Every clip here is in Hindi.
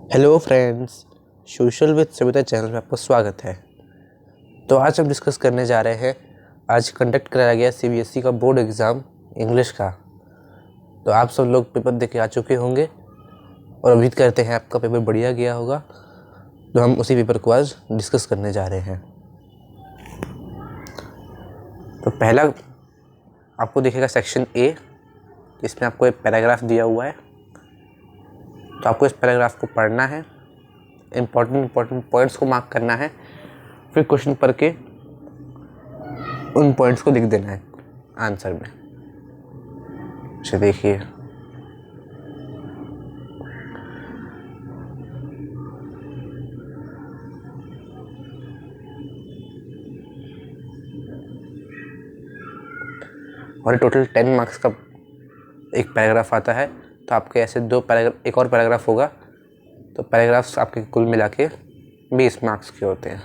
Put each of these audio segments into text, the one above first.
Hello friends, social with Savita channel में आपका स्वागत है। तो आज हम डिस्कस करने जा रहे हैं, आज कंडक्ट कराया गया सीबीएसई का बोर्ड एग्ज़ाम इंग्लिश का। तो आप सब लोग पेपर दे के आ चुके होंगे और उम्मीद करते हैं आपका पेपर बढ़िया गया होगा। तो हम उसी पेपर को आज डिस्कस करने जा रहे हैं। तो पहला आपको दिखेगा सेक्शन ए, जिसमें आपको एक पैराग्राफ दिया हुआ है। तो आपको इस पैराग्राफ को पढ़ना है, इम्पोर्टेंट पॉइंट्स को मार्क करना है, फिर क्वेश्चन पढ़ के उन पॉइंट्स को लिख देना है आंसर में। अच्छा देखिए, और टोटल 10 मार्क्स का एक पैराग्राफ आता है। तो आपके ऐसे दो पैराग्राफ, एक और पैराग्राफ होगा, तो पैराग्राफ्स आपके कुल मिला के 20 मार्क्स के होते हैं।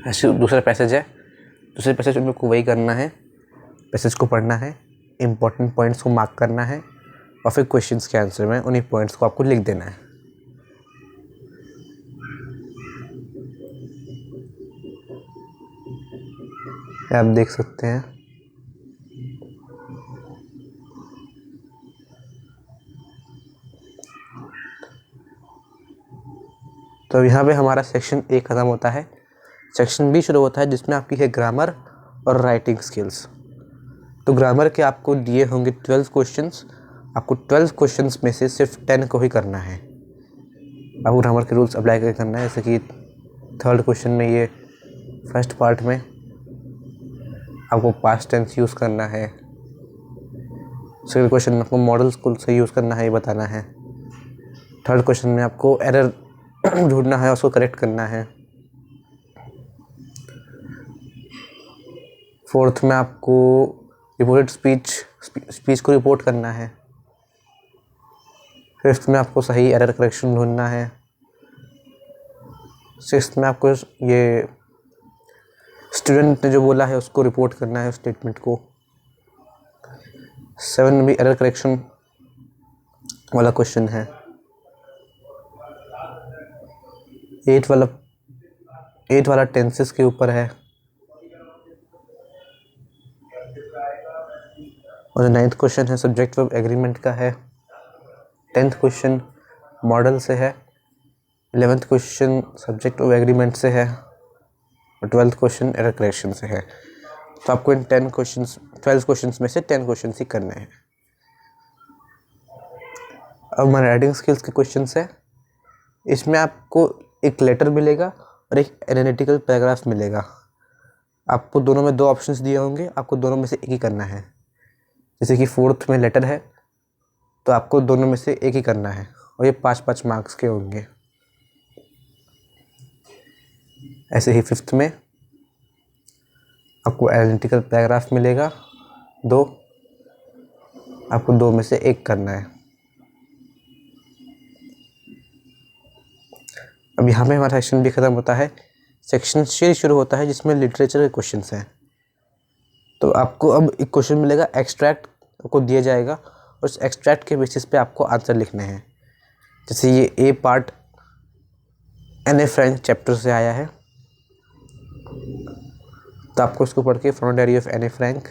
ऐसे दूसरा पैसेज है, दूसरे पैसेज में को वही करना है, पैसेज को पढ़ना है, इम्पोर्टेंट पॉइंट्स को मार्क करना है और फिर क्वेश्चंस के आंसर में उन्हीं पॉइंट्स को आपको लिख देना है। आप देख सकते हैं। तो यहाँ पे हमारा सेक्शन ए ख़त्म होता है। सेक्शन बी शुरू होता है, जिसमें आपकी है ग्रामर और राइटिंग स्किल्स। तो ग्रामर के आपको दिए होंगे 12 क्वेश्चंस। आपको 12 क्वेश्चंस में से सिर्फ 10 को ही करना है। आपको ग्रामर के रूल्स अप्लाई करना है, जैसे कि थर्ड क्वेश्चन में, ये फर्स्ट पार्ट में आपको पास्ट टेंस यूज़ करना है। सेकंड क्वेश्चन में आपको मॉडल स्कूल से यूज़ करना है, ये बताना है। थर्ड क्वेश्चन में आपको एरर ढूंढना है, उसको करेक्ट करना है। फोर्थ में आपको रिपोर्टेड स्पीच को रिपोर्ट करना है। फिफ्थ में आपको सही एरर करेक्शन ढूंढना है। सिक्स्थ में आपको ये स्टूडेंट ने जो बोला है उसको रिपोर्ट करना है, स्टेटमेंट को। 7 में भी एरर करेक्शन वाला क्वेश्चन है। 8 वाला टेंसेस के ऊपर है। और 9th क्वेश्चन है सब्जेक्ट वर्ब एग्रीमेंट का है। 10th क्वेश्चन मॉडल से है। 11th question subject verb agreement से है और 12th क्वेश्चन एरर करेक्शन से है। तो आपको इन 12 क्वेश्चंस में से 10 क्वेश्चन ही करने हैं। अब हमारे राइटिंग स्किल्स के क्वेश्चन है। इसमें आपको एक लेटर मिलेगा और एक एनालिटिकल पैराग्राफ मिलेगा। आपको दोनों में 2 ऑप्शंस दिए होंगे, आपको दोनों में से एक ही करना है। जैसे कि फोर्थ में लेटर है, तो आपको दोनों में से एक ही करना है और ये 5-5 मार्क्स के होंगे। ऐसे ही फिफ्थ में आपको एनालिटिकल पैराग्राफ मिलेगा 2, आपको 2 में से एक करना है। अब यहाँ पे हमारा सेक्शन भी ख़त्म होता है। सेक्शन सी शुरू होता है, जिसमें लिटरेचर के क्वेश्चंस हैं। तो आपको अब एक क्वेश्चन मिलेगा, एक्सट्रैक्ट आपको दिया जाएगा और उस एक्सट्रैक्ट के बेसिस पे आपको आंसर लिखने हैं। जैसे ये ए पार्ट एने फ्रैंक चैप्टर से आया है, तो आपको इसको पढ़ के फ्रॉम डायरी ऑफ एने फ्रैंक,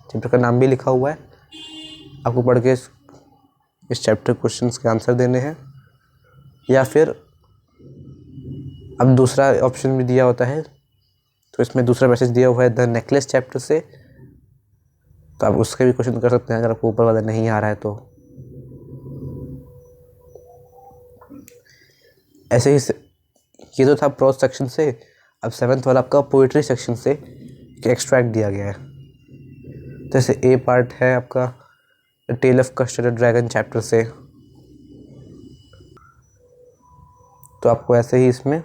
चैप्टर का नाम भी लिखा हुआ है, आपको पढ़ के इस चैप्टर क्वेश्चंस के आंसर देने हैं। या फिर अब दूसरा ऑप्शन भी दिया होता है, तो इसमें दूसरा मैसेज दिया हुआ है द नेकलेस चैप्टर से, तो आप उसके भी क्वेश्चन कर सकते हैं अगर आपको ऊपर वाला नहीं आ रहा है तो। ऐसे ही ये तो था प्रोज सेक्शन से। अब 7th वाला आपका पोइट्री सेक्शन से एक्सट्रैक्ट दिया गया है। जैसे ए पार्ट है आपका tale of custard dragon chapter से, तो आपको ऐसे ही इसमें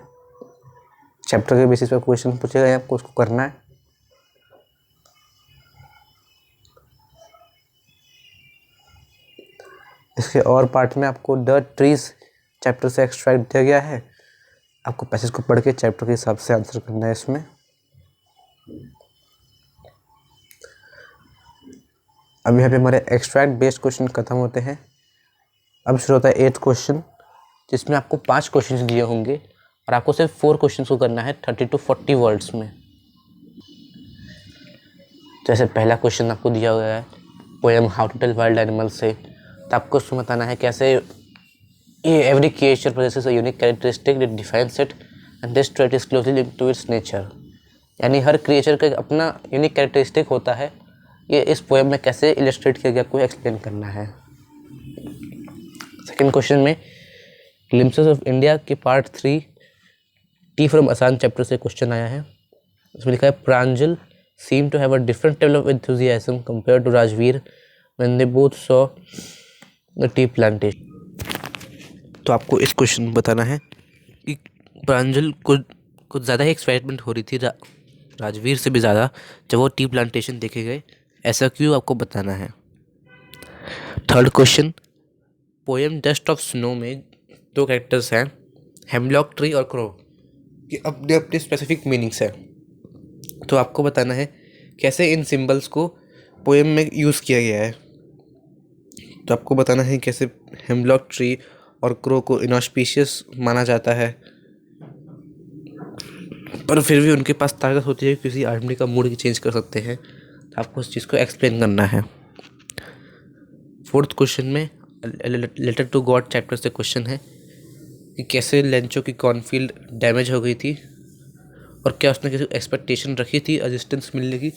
चैप्टर के बेसिस पर क्वेश्चन पूछेगा, आपको उसको करना है। इसके और पार्ट में आपको द ट्रीज चैप्टर से एक्सट्रैक्ट दिया गया है, आपको पैसेज को पढ़ के चैप्टर के हिसाब से आंसर करना है इसमें। अब यहाँ पे हमारे एक्सट्रैक्ट बेस्ड क्वेश्चन खत्म होते हैं। अब शुरू होता है 8th क्वेश्चन, जिसमें आपको 5 क्वेश्चन दिए होंगे और आपको सिर्फ 4 क्वेश्चन को करना है 30 to 40 वर्ड्स में। जैसे पहला क्वेश्चन आपको दिया हुआ है poem how to tell wild animal से, तो आपको उसमें बताना है कैसे ये every creature possesses a unique characteristic that defines it and this trait is closely linked to its nature. यानी हर क्रिएचर का अपना यूनिक कैरेक्टरिस्टिक होता है, ये इस पोएम में कैसे इलस्ट्रेट किया गया आपको एक्सप्लेन करना है। सेकंड क्वेश्चन में ग्लिम्पसेस ऑफ इंडिया के पार्ट 3 टी फ्रॉम आसान चैप्टर से क्वेश्चन आया है। उसमें लिखा है प्रांजल seem to have a different level of enthusiasm compared to Rajveer when they both saw the tea plantation। तो आपको इस क्वेश्चन में बताना है कि प्रांजल को कुछ ज़्यादा ही एक्साइटमेंट हो रही थी राजवीर से भी ज़्यादा जब वो टी प्लांटेशन देखे गए, ऐसा क्यों आपको बताना है। Third question poem dust of snow में 2 कैरेक्टर्स हैं हेमलॉक ट्री और क्रो, कि अपने अपने स्पेसिफिक मीनिंग्स हैं। तो आपको बताना है कैसे इन सिंबल्स को पोएम में यूज़ किया गया है। तो आपको बताना है कैसे हेमलॉक ट्री और क्रो को इनऑस्पिशियस माना जाता है, पर फिर भी उनके पास ताकत होती है, किसी आदमी का मूड चेंज कर सकते हैं। तो आपको उस चीज़ को एक्सप्लेन करना है। फोर्थ क्वेश्चन में लेटर टू गॉड चैप्टर से क्वेश्चन है कि कैसे लेंचो की कॉर्नफील्ड डैमेज हो गई थी और क्या उसने किसी एक्सपेक्टेशन रखी थी असिस्टेंस मिलने की,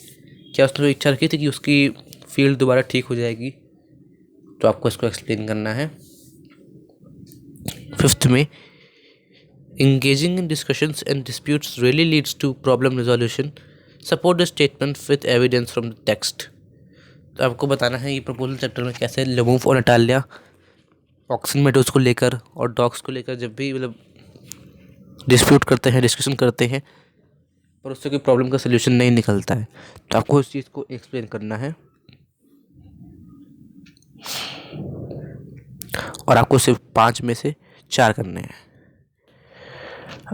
क्या उसने इच्छा रखी थी कि उसकी फील्ड दोबारा ठीक हो जाएगी। तो आपको इसको एक्सप्लेन करना है। फिफ्थ में engaging in discussions and disputes really leads to problem resolution, support the statement with evidence from the text। तो आपको बताना है ये प्रपोजल चैप्टर में कैसे लमूफ और नटालिया ऑक्सन मेडोज को लेकर और डॉग्स को लेकर जब भी मतलब डिस्प्यूट करते हैं, डिस्कशन करते हैं, पर उससे कोई प्रॉब्लम का सलूशन नहीं निकलता है। तो आपको इस चीज़ को एक्सप्लेन करना है और आपको सिर्फ 5 में से 4 करने हैं।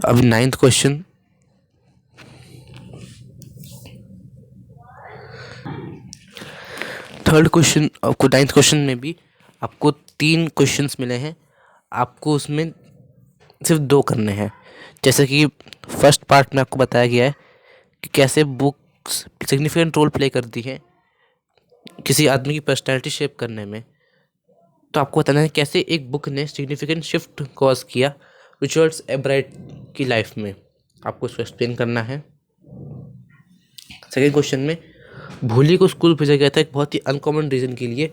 अब 9th क्वेश्चन थर्ड क्वेश्चन आपको 9th क्वेश्चन में भी आपको 3 क्वेश्चंस मिले हैं, आपको उसमें सिर्फ 2 करने हैं। जैसे कि फर्स्ट पार्ट में आपको बताया गया है कि कैसे बुक्स सिग्निफिकेंट रोल प्ले करती हैं किसी आदमी की पर्सनैलिटी शेप करने में। तो आपको बताना है कैसे एक बुक ने सिग्निफिकेंट शिफ्ट कॉज किया रिचर्ड्स एब्राइट की लाइफ में, आपको इसको एक्सप्लेन करना है। सेकेंड क्वेश्चन में भोली को स्कूल भेजा गया था एक बहुत ही अनकॉमन रीज़न के लिए,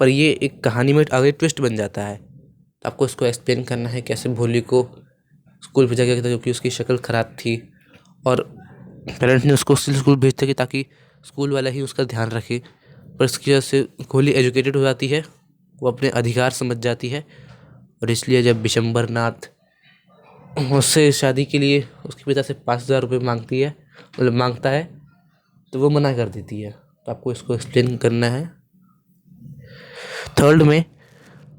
पर ये एक कहानी में आगे ट्विस्ट बन जाता है। तो आपको इसको एक्सप्लेन करना है कैसे भोली को स्कूल भेजा गया था क्योंकि उसकी शक्ल ख़राब थी और पेरेंट्स ने उसको स्कूल भेजते कि ताकि स्कूल वाला ही उसका ध्यान रखे, पर इसकी वजह से भोली एजुकेटेड हो जाती है, वो अपने अधिकार समझ जाती है और इसलिए जब बिशंबर नाथ उससे शादी के लिए उसके पिता से 5,000 रुपये मांगता है तो वो मना कर देती है। तो आपको इसको एक्सप्लेन करना है। थर्ड में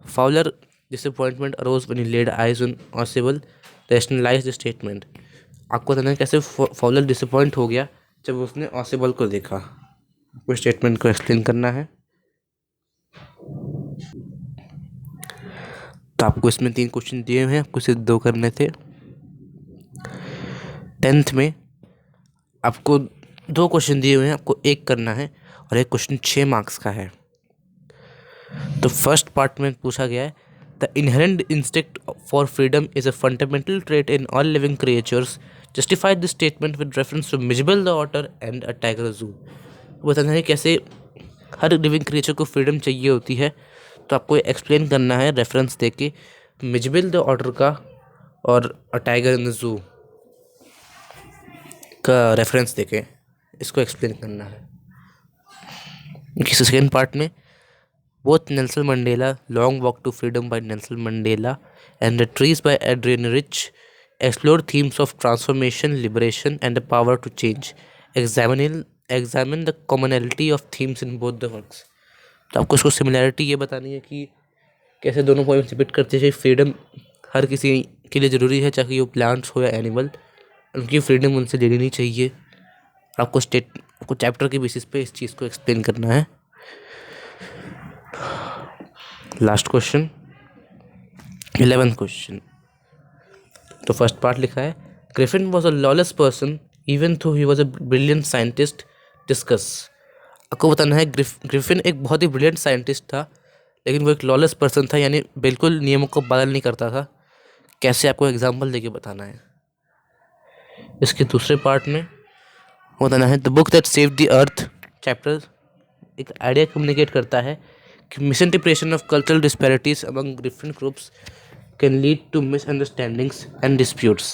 Fowler disappointment arose when he laid eyes on Ausable rationalize the statement. आपको बताना है कैसे फाउलर डिसअपॉइंट हो गया जब उसने ऑसिबल को देखा, आपको स्टेटमेंट को एक्सप्लेन करना है। तो आपको इसमें 3 क्वेश्चन दिए हुए हैं, आपको सिर्फ 2 करने थे। 10th में आपको 2 क्वेश्चन दिए हुए हैं, आपको 1 करना है और एक क्वेश्चन 6 मार्क्स का है। तो फर्स्ट पार्ट में पूछा गया है the inherent instinct for freedom is a fundamental trait in all living creatures, justified the statement with reference to Mijbil the otter and a tiger zoo. बताना है कैसे हर लिविंग क्रिएचर को फ्रीडम चाहिए होती है। तो आपको एक्सप्लेन करना है रेफरेंस देके मिजबल द ऑर्डर का और a tiger in the zoo का रेफरेंस देके इसको एक्सप्लेन करना है। सेकेंड पार्ट में both Nelson Mandela long walk to freedom by Nelson Mandela and the trees by Adrienne Rich explore themes of transformation, liberation and the power to change, examine the commonality of themes in both the works. तो आपको इसको सिमिलैरिटी ये बतानी है कि कैसे दोनों पोएम्स रिपीट करते हैं। फ्रीडम हर किसी के लिए ज़रूरी है, चाहे वो प्लांट्स हो या एनिमल, उनकी फ्रीडम उनसे ले लेनी चाहिए। आपको चैप्टर के बेसिस पे इस चीज़ को एक्सप्लेन करना है। Last question 11th question. तो फर्स्ट पार्ट लिखा है, Griffin was a lawless person even though he was a brilliant scientist, discuss. आपको बताना है ग्रिफिन एक बहुत ही ब्रिलियंट साइंटिस्ट था, लेकिन वो एक लॉलेस पर्सन था, यानी बिल्कुल नियमों को पालन नहीं करता था। कैसे, आपको एग्जाम्पल देके बताना है। इसके दूसरे पार्ट में बताना है, the book that saved the earth chapter एक आइडिया कम्युनिकेट करता है कि misinterpretation of cultural disparities among different groups can lead to misunderstandings and disputes.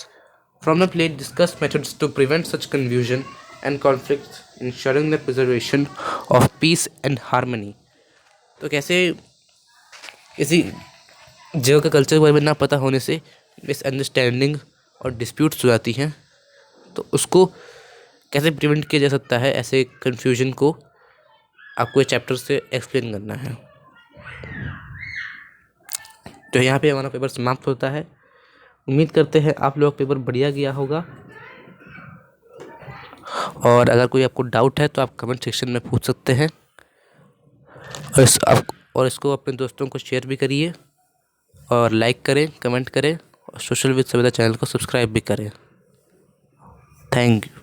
From the play, discuss methods to prevent such confusion and conflicts, ensuring the preservation of peace and harmony. तो कैसे किसी जगह का कल्चर के बारे में ना पता होने से मिसअंडरस्टैंडिंग और डिस्प्यूट्स हो जाती हैं, तो उसको कैसे प्रिवेंट किया जा सकता है, ऐसे कन्फ्यूजन को आपको इस चैप्टर से एक्सप्लेन करना है। तो यहाँ पे हमारा पेपर समाप्त होता है। उम्मीद करते हैं आप लोग पेपर बढ़िया गया होगा, और अगर कोई आपको डाउट है तो आप कमेंट सेक्शन में पूछ सकते हैं, और इसको अपने दोस्तों को शेयर भी करिए, और लाइक करें, कमेंट करें, और सोशल विद सविता चैनल को सब्सक्राइब भी करें। Thank you.